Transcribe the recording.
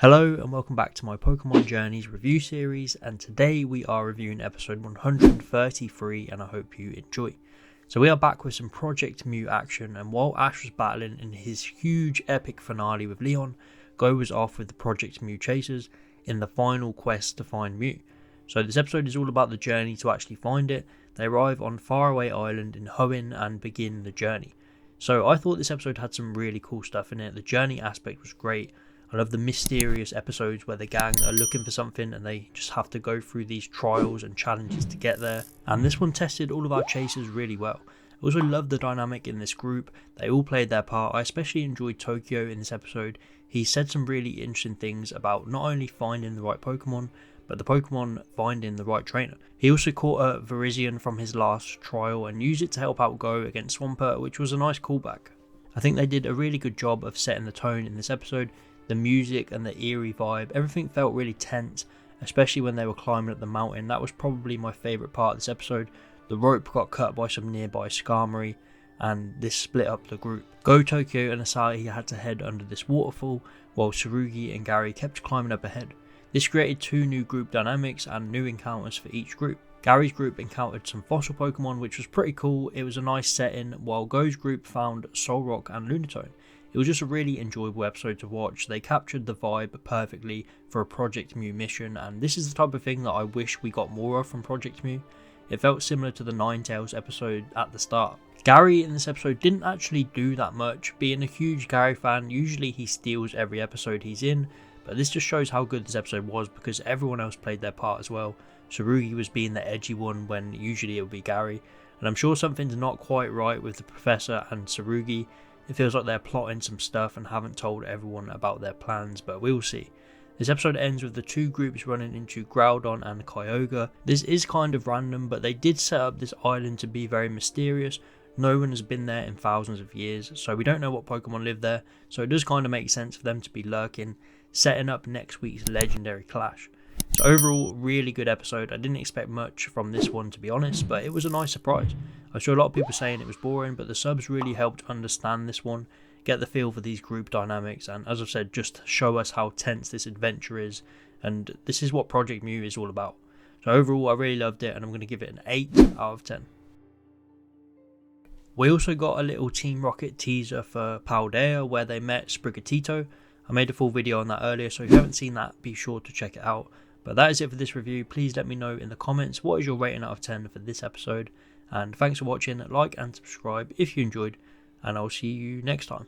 Hello and welcome back to my Pokemon Journeys review series, and today we are reviewing episode 133 and I hope you enjoy. So we are back with some Project Mew action, and while Ash was battling in his huge epic finale with Leon, Go was off with the Project Mew chasers in the final quest to find Mew. So this episode is all about the journey to actually find it. They arrive on Faraway Island in Hoenn and begin the journey. So I thought this episode had some really cool stuff in it. The journey aspect was great. I love the mysterious episodes where the gang are looking for something and they just have to go through these trials and challenges to get there. And this one tested all of our chasers really well. I also love the dynamic in this group. They all played their part. I especially enjoyed Tokyo in this episode. He said some really interesting things about not only finding the right Pokemon, but the Pokemon finding the right trainer. He also caught a Virizion from his last trial and used it to help out Go against Swampert, which was a nice callback. I think they did a really good job of setting the tone in this episode. The music and the eerie vibe, everything felt really tense, especially when they were climbing up the mountain. That was probably my favourite part of this episode. The rope got cut by some nearby Skarmory, and this split up the group. Go, Tokyo and Asahi had to head under this waterfall, while Tsurugi and Gary kept climbing up ahead. This created two new group dynamics and new encounters for each group. Gary's group encountered some fossil Pokemon, which was pretty cool. It was a nice setting, while Go's group found Solrock and Lunatone. It was just a really enjoyable episode to watch. They captured the vibe perfectly for a Project Mew mission, and this is the type of thing that I wish we got more of from Project Mew. It felt similar to the Ninetales episode at the start. Gary in this episode didn't actually do that much. Being a huge Gary fan, usually he steals every episode he's in, but this just shows how good this episode was because everyone else played their part as well. Tsurugi was being the edgy one when usually it would be Gary, and I'm sure something's not quite right with the Professor and Tsurugi. It feels like they're plotting some stuff and haven't told everyone about their plans, but we'll see. This episode ends with the two groups running into Groudon and KYOGRE. This is kind of random, but they did set up this island to be very mysterious. No one has been there in thousands of years, so we don't know what Pokemon live there, so it does kind of make sense for them to be lurking, setting up next week's legendary clash. So overall, really good episode. I didn't expect much from this one, to be honest, but it was a nice surprise. I saw a lot of people saying it was boring, but the subs really helped understand this one, get the feel for these group dynamics, and as I've said, just show us how tense this adventure is, and this is what Project Mew is all about. So overall, I really loved it, and I'm going to give it an 8 out of 10. We also got a little Team Rocket teaser for Paldea where they met Sprigatito. I made a full video on that earlier, so if you haven't seen that, be sure to check it out. But that is it for this review. Please let me know in the comments what is your rating out of 10 for this episode. And thanks for watching. Like and subscribe if you enjoyed. And I'll see you next time.